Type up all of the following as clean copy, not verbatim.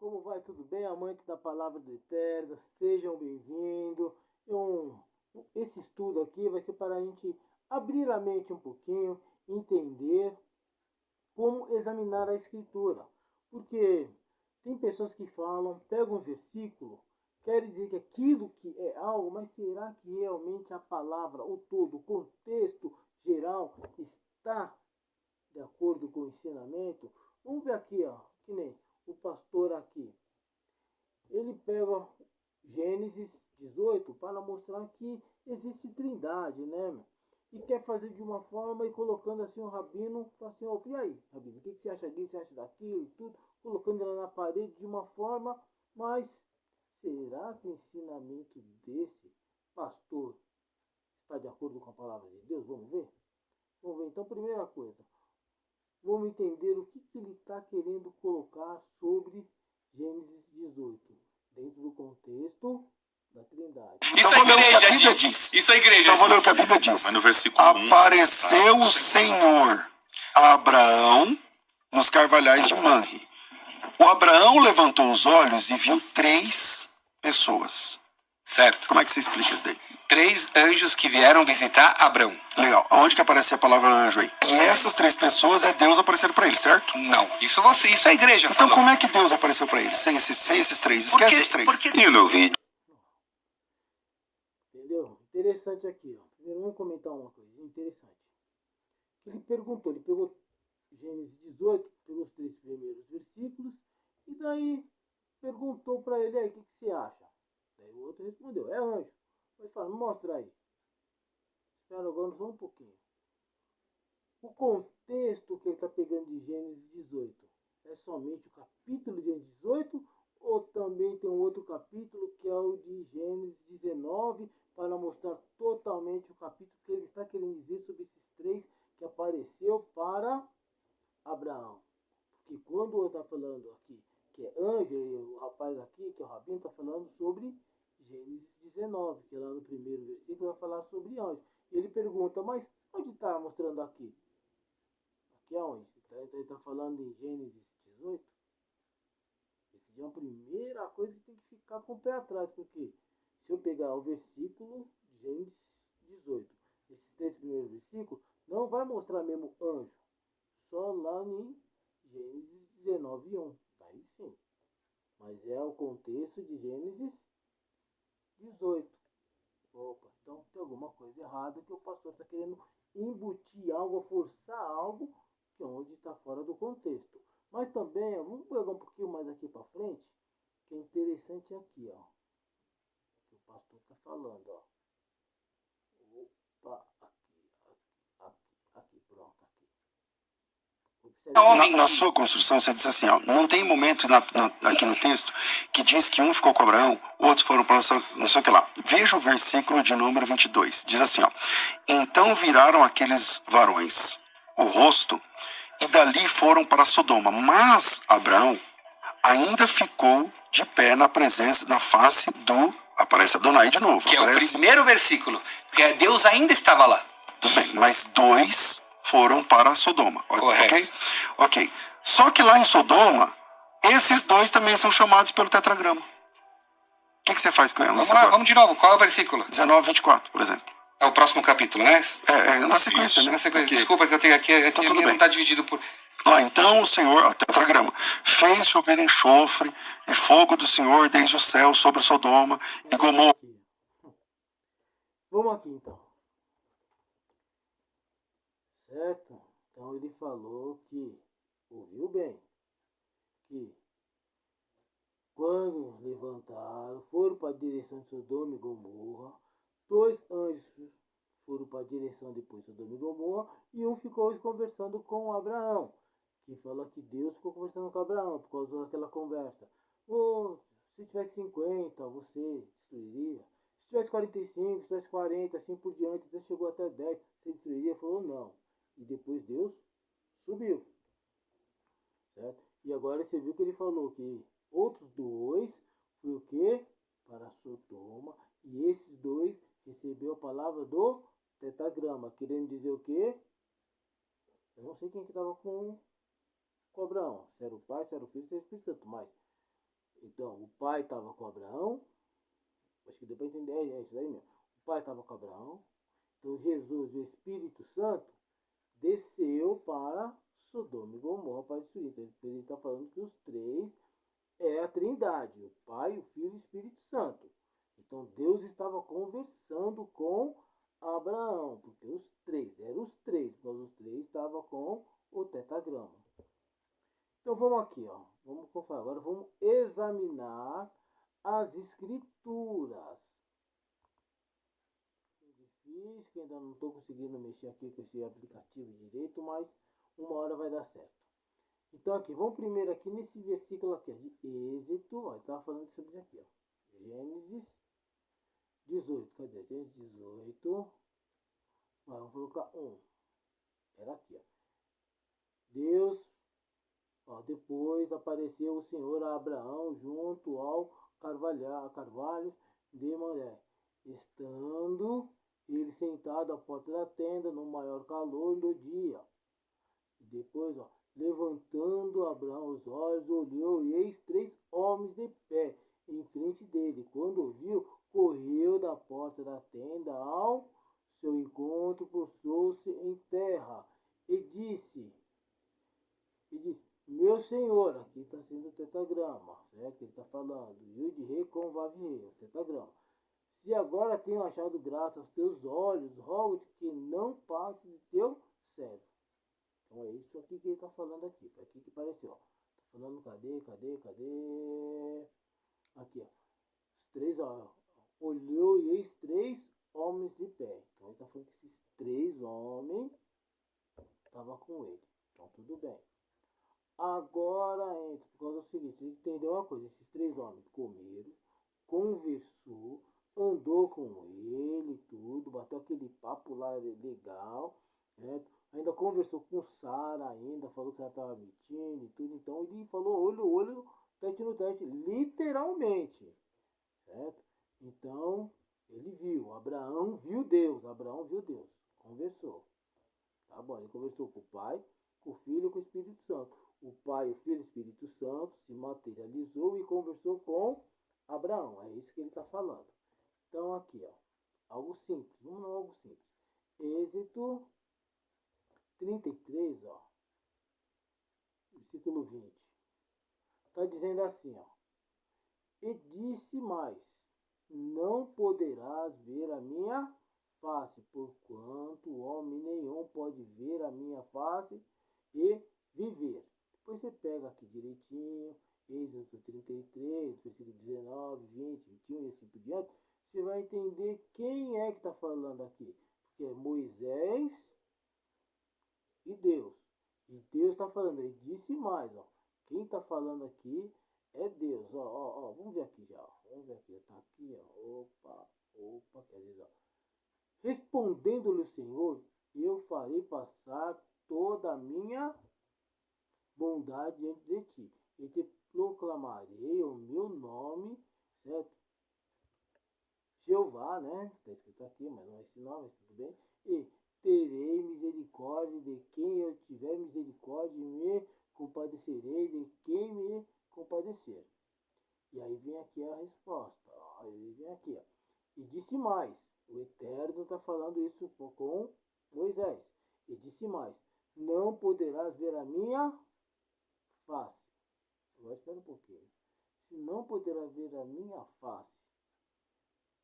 Como vai? Tudo bem, amantes da Palavra do Eterno? Sejam bem-vindos. Esse estudo aqui vai ser para a gente abrir a mente um pouquinho, entender como examinar a Escritura. Porque tem pessoas que falam, pegam um versículo, quer dizer que aquilo que é algo, mas será que realmente a palavra, o todo, o contexto geral está de acordo com o ensinamento? Vamos ver aqui, ó, que nem o pastor aqui. Ele pega Gênesis 18 para mostrar que existe trindade, né? E quer fazer de uma forma e colocando assim o rabino, fala assim, oh, e aí, rabino, o que você acha disso, você acha daquilo e tudo, colocando ela na parede de uma forma, mas será que o ensinamento desse pastor está de acordo com a palavra de Deus? Vamos ver? Vamos ver, então, primeira coisa, vamos entender o que ele está querendo colocar sobre Gênesis 18, dentro do contexto da Trindade. Isso a igreja diz. Isso a igreja Então vou ler o que a Bíblia diz. Mas no versículo Apareceu o Senhor a Abraão nos carvalhais de Manre. O Abraão levantou os olhos e viu 3 pessoas. Certo. Como é que você explica isso daí? 3 anjos que vieram visitar Abraão. Legal. Aonde que aparece a palavra anjo aí? E essas 3 pessoas é Deus aparecendo para ele, certo? Não. Isso a igreja Então falou. como é que Deus apareceu para ele? Sem esses 3. Esquece os 3. E o meu vídeo? Entendeu? Interessante aqui, ó. Primeiro vamos comentar uma coisa interessante. Ele pegou Gênesis 18, pegou os 3 primeiros versículos, e daí perguntou para ele aí, o que você acha? Daí o outro respondeu, é anjo. Ele fala, mostra aí. Espera agora só um pouquinho. O contexto que ele está pegando de Gênesis 18 é somente o capítulo de Gênesis 18 ou também tem um outro capítulo que é o de Gênesis 19 para mostrar totalmente o capítulo que ele está querendo dizer sobre esses 3 que apareceu para Abraão? Porque quando eu está falando aqui que é anjo, e o rapaz aqui, que é o Rabino, está falando sobre Gênesis 19, que lá no primeiro versículo vai falar sobre anjo. E ele pergunta, mas onde está mostrando aqui? Aqui aonde? Então ele está falando em Gênesis 18? Essa é a primeira coisa que tem que ficar com o pé atrás, porque se eu pegar o versículo de Gênesis 18, esses 3 primeiros versículos, não vai mostrar mesmo anjo. Só lá em Gênesis 19, 1. Daí sim. Mas é o contexto de Gênesis 18. Opa, então tem alguma coisa errada que o pastor está querendo embutir algo, forçar algo que é onde está fora do contexto. Mas também, ó, vamos pegar um pouquinho mais aqui para frente, que é interessante aqui, ó. Que o pastor está falando, ó. Opa, aqui, pronto, aqui. Na sua construção, você diz assim, ó, não tem momento aqui no texto que diz que um ficou com Abraão, outros foram para não sei o que lá. Veja o versículo de número 22. Diz assim, ó, então viraram aqueles varões o rosto e dali foram para Sodoma. Mas Abraão ainda ficou de pé na presença, na face do... Aparece Adonai de novo. Que aparece... é o primeiro versículo. Porque Deus ainda estava lá. Tudo bem, mas 2 foram para Sodoma. Correto. Ok. Só que lá em Sodoma, esses 2 também são chamados pelo tetragrama. O que você faz com eles? Vamos lá, vamos de novo. Qual é o versículo? 19, 24, por exemplo. É o próximo capítulo, né? É na sequência, Isso, né? na sequência. Porque... Desculpa que eu tenho aqui, Tá a tudo minha bem. não está dividido por... Então o Senhor, tetragrama, fez chover enxofre e fogo do Senhor desde o céu sobre Sodoma e Gomorra. Vamos aqui então. Certo? Então ele falou que, ouviu bem, que quando levantaram, foram para a direção de Sodoma e Gomorra, 2 anjos foram para a direção depois de Sodoma e Gomorra, e um ficou conversando com Abraão, que fala que Deus ficou conversando com Abraão, por causa daquela conversa. Oh, se tivesse 50, você destruiria? Se tivesse 45, se tivesse 40, assim por diante, até chegou até 10, você destruiria? Falou não. E depois Deus subiu. Certo? E agora você viu que ele falou que outros 2 foi o que? Para Sodoma. E esses 2 recebeu a palavra do tetragrama, querendo dizer o que? Eu não sei quem que estava com Abraão. Se era o Pai, se era o Filho, se era o Espírito Santo. Mas Então, o pai estava com Abraão. Acho que deu para entender, é isso aí mesmo. O pai estava com Abraão. Então, Jesus, o Espírito Santo, desceu para Sodoma e Gomorra para destruir. Então, ele está falando que os três é a Trindade, o Pai, o Filho e o Espírito Santo. Então Deus estava conversando com Abraão, porque os três, eram os três, porque os três estavam com o tetagrama. Então vamos aqui, ó. Vamos conferir. Agora vamos examinar as escrituras. É difícil, que ainda não estou conseguindo mexer aqui com esse aplicativo direito, mas uma hora vai dar certo. Então aqui, vamos primeiro aqui nesse versículo aqui, ó, de Êxodo, ó, ele estava falando sobre isso aqui, ó. Gênesis 18, cadê? Gênesis 18, vamos colocar 1. Era aqui, ó. Deus, ó, depois apareceu o Senhor a Abraão junto ao carvalho de Mamré, estando ele sentado à porta da tenda no maior calor do dia. E depois, ó, levantando Abraão os olhos, olhou e eis 3 homens de pé em frente dele. Quando viu, correu da porta da tenda ao seu encontro, prostrou-se em terra e disse, meu senhor, aqui está sendo o tetagrama, certo? Ele está falando, Yud Re com Vav Re, o tetagrama. Se agora tenho achado graça aos teus olhos, rogo-te que não passe de teu servo. Então é isso aqui que ele está falando aqui. Foi aqui que apareceu. Ó. Tá falando, cadê? Aqui, ó. Os 3, ó. Olhou e eis 3 homens de pé. Então ele está falando que esses 3 homens estavam com ele. Então tudo bem. Agora entra, por causa do seguinte, você entendeu uma coisa. Esses 3 homens comeram, conversou, andou com ele, tudo, bateu aquele papo lá legal, né? Ainda conversou com Sara ainda, falou que ela estava mentindo e tudo. Então ele falou olho, teste no teste, literalmente, certo? Então ele viu, Abraão viu Deus, conversou. Tá bom, ele conversou com o Pai, com o Filho e com o Espírito Santo. O Pai, o Filho e o Espírito Santo se materializou e conversou com Abraão. É isso que ele está falando. Então aqui, ó, algo simples, vamos lá, algo simples. Êxodo 33, ó, versículo 20. Está dizendo assim, ó. E disse mais, não poderás ver a minha face, porquanto homem nenhum pode ver a minha face e viver. Depois você pega aqui direitinho, Êxodo 33, versículo 19, 20, 21 e assim por diante, você vai entender quem é que está falando aqui. Porque é Moisés e Deus. E Deus está falando, ele disse mais, ó. Quem está falando aqui é Deus, ó, vamos ver aqui já, ó. Vamos ver aqui, tá aqui, ó. Opa, quer dizer, ó. Respondendo-lhe o Senhor, eu farei passar toda a minha bondade diante de ti, e te proclamarei o meu nome, certo? Jeová, né? Está escrito aqui, mas não é esse nome, mas tudo bem. E terei misericórdia de quem eu tiver misericórdia, e me compadecerei de quem me compadecer. E aí vem aqui a resposta. Aí vem aqui, ó. E disse mais, o Eterno está falando isso com Moisés. E disse mais, não poderás ver a minha face. Agora espera um pouquinho. Se não poderás ver a minha face,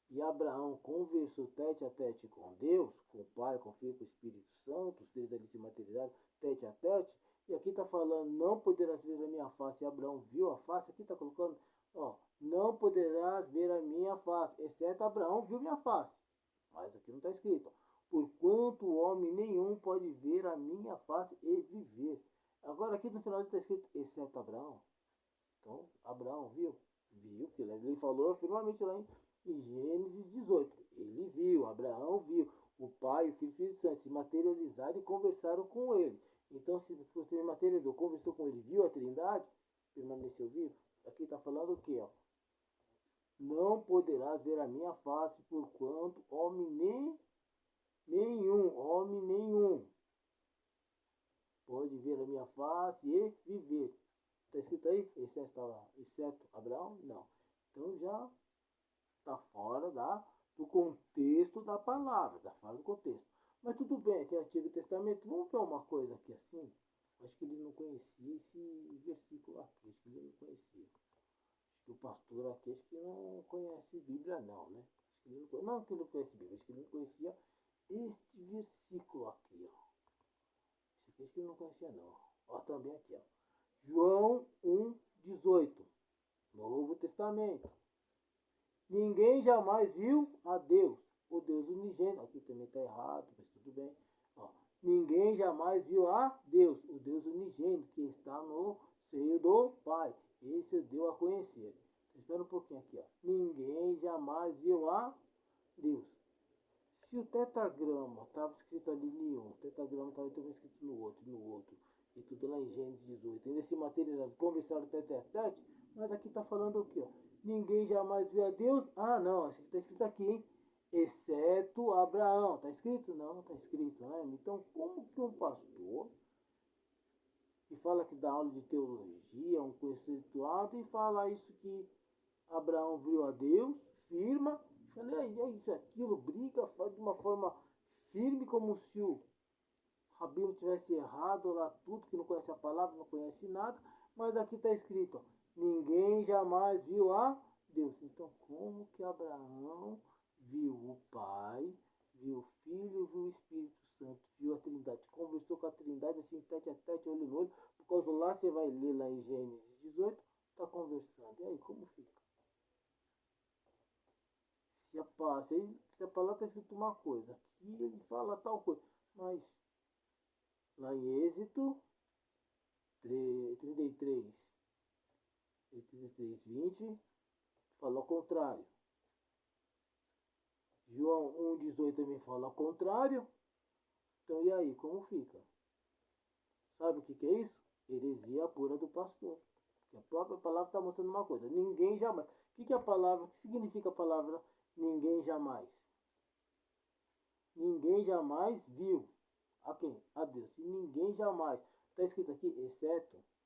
e Abraão conversou tete a tete com Deus, com o Pai, com o Filho, com o Espírito Santo, os 3 ali se materializaram tete a tete, e aqui está falando, não poderás ver a minha face, e Abraão viu a face, aqui está colocando, ó, não poderás ver a minha face, exceto Abraão viu minha face, mas aqui não está escrito, porquanto homem nenhum pode ver a minha face e viver. Agora aqui no final está escrito, exceto Abraão. Então, Abraão viu, porque ele falou afirmativamente lá em Gênesis 18. Ele viu, Abraão viu, o Pai, o Filho e o Espírito Santo se materializaram e conversaram com ele. Então, se você materializou, conversou com ele, viu a Trindade, permaneceu vivo. Aqui está falando o que? Ó? Não poderás ver a minha face, porquanto homem nenhum pode ver a minha face e viver. Está escrito aí? Exceto Abraão? Não. Então já está fora do contexto da palavra, está fora do contexto. Mas tudo bem, aqui é o Antigo Testamento. Vamos ver uma coisa aqui assim. Acho que ele não conhecia esse versículo aqui. Acho que ele não conhecia. Acho que o pastor aqui acho que não conhece Bíblia não, né? Acho que ele não que ele não conhece Bíblia, acho que ele não conhecia este versículo aqui, ó. Esse aqui acho que ele não conhecia não. Ó, também aqui, ó. João 1:18. Novo Testamento. Ninguém jamais viu a Deus, o Deus unigênito. Aqui também está errado, mas tudo bem. Ó, ninguém jamais viu a Deus, o Deus unigênito, que está no seio do Pai. Esse deu a conhecer. Espera um pouquinho aqui. Ó. Ninguém jamais viu a Deus. Se o tetragrama estava escrito ali em um, o tetragrama estava também escrito no outro, e tudo lá em Gênesis 18. E nesse material conversaram tete a tete, mas aqui está falando o quê? Ó? Ninguém jamais viu a Deus. Ah, não, acho que está escrito aqui, hein? Exceto Abraão. Está escrito? Não, não está escrito, né? Então, como que um pastor que fala que dá aula de teologia, um conceituado, e fala isso que Abraão viu a Deus, firma, falei, é isso, aquilo, briga, faz de uma forma firme, como se o rabino tivesse errado lá tudo, que não conhece a palavra, não conhece nada, mas aqui está escrito, ó, ninguém jamais viu a Deus. Então, como que Abraão viu o Pai, viu o Filho, viu o Espírito Santo, viu a Trindade, conversou com a Trindade assim, tete a tete, olho no olho, por causa lá você vai ler lá em Gênesis 18, está conversando. E aí, como fica? Se a palavra está escrito uma coisa, aqui ele fala tal coisa, mas lá em Êxodo 33, 20, fala ao contrário. João 1,18 também fala ao contrário. Então e aí, como fica? Sabe o que é isso? Heresia pura do pastor. Porque a própria palavra está mostrando uma coisa. Ninguém jamais. O que é a palavra? O que significa a palavra ninguém jamais? Ninguém jamais viu. A quem? A Deus. E ninguém jamais. Está escrito aqui,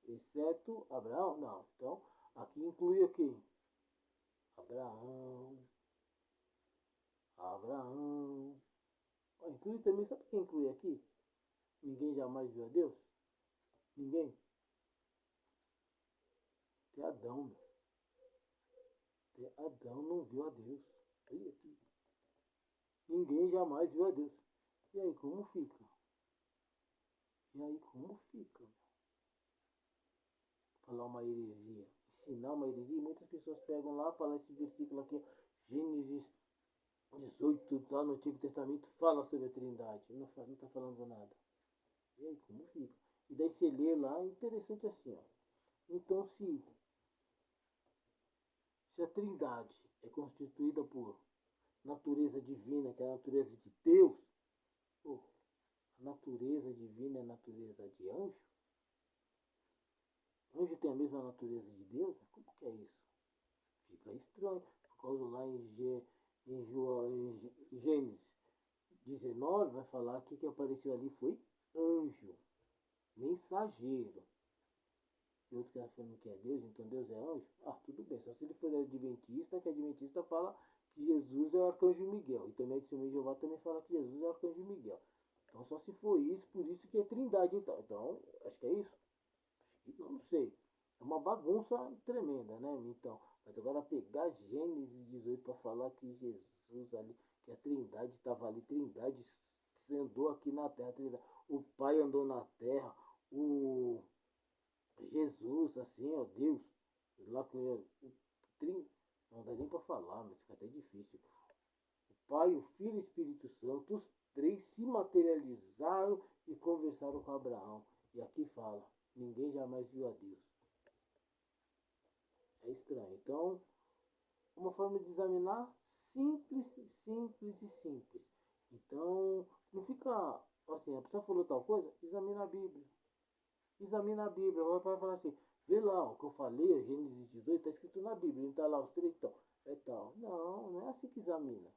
exceto Abraão? Não. Então, aqui inclui o quê? Abraão. Inclui também, sabe quem inclui aqui? Ninguém jamais viu a Deus? Ninguém. Até Adão, meu. Até Adão não viu a Deus. Olha aqui. Ninguém jamais viu a Deus. E aí, como fica? Falar uma heresia. Ensinar uma heresia. Muitas pessoas pegam lá, falam esse versículo aqui, Gênesis 18, lá no Antigo Testamento, fala sobre a Trindade. Não está falando nada. E aí, como fica? E daí você lê lá, é interessante assim, ó. Então, se a Trindade é constituída por natureza divina, que é a natureza de Deus, pô, a natureza divina é a natureza de anjo? Anjo tem a mesma natureza de Deus? Como que é isso? Fica estranho. Por causa lá em Gênesis 19, vai falar que apareceu ali foi anjo, mensageiro. E outro que está falando que é Deus, então Deus é anjo? Ah, tudo bem. Só se ele for adventista, que adventista fala que Jesus é o arcanjo Miguel. E também a Testemunha de Jeová também fala que Jesus é o arcanjo Miguel. Então só se for isso, por isso que é trindade então. Então, acho que é isso. Acho que não sei. É uma bagunça tremenda, né? Então, mas agora pegar Gênesis 18 para falar que Jesus ali, que a trindade estava ali, trindade andou aqui na terra, trindade. O Pai andou na terra, o Jesus, assim, ó, Deus, lá com ele, não dá nem para falar, mas fica até difícil. O Pai, o Filho e o Espírito Santo, os três se materializaram e conversaram com Abraão. E aqui fala, ninguém jamais viu a Deus. É estranho. Então, uma forma de examinar simples, simples e simples. Então, não fica assim, a pessoa falou tal coisa, examina a Bíblia. Examina a Bíblia, vai falar assim, vê lá o que eu falei, Gênesis 18, está escrito na Bíblia, não está lá os três, então, é tal. Não, não é assim que examina.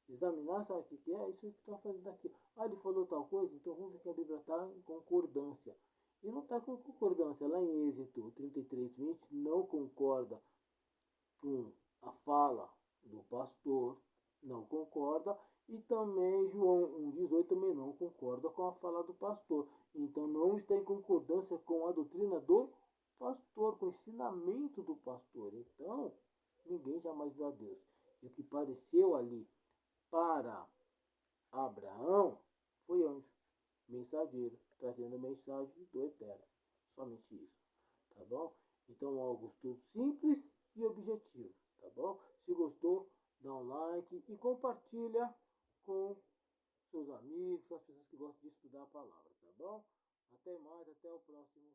Examinar, sabe o que é? É isso que está fazendo aqui. Ah, ele falou tal coisa, então vamos ver que a Bíblia está em concordância. e não está com concordância. Lá em Êxodo 33:20 não concorda com a fala do pastor, não concorda, e também João 1,18 também não concorda com a fala do pastor. Então não está em concordância com a doutrina do pastor, com o ensinamento do pastor. Então ninguém jamais viu a Deus. E o que pareceu ali para Abraão foi anjo, mensageiro, trazendo a mensagem do Eterno. Somente isso, tá bom? Então algo tudo simples e objetivo, tá bom? Se gostou, dá um like e compartilha com seus amigos, as pessoas que gostam de estudar a palavra, tá bom? Até mais, até o próximo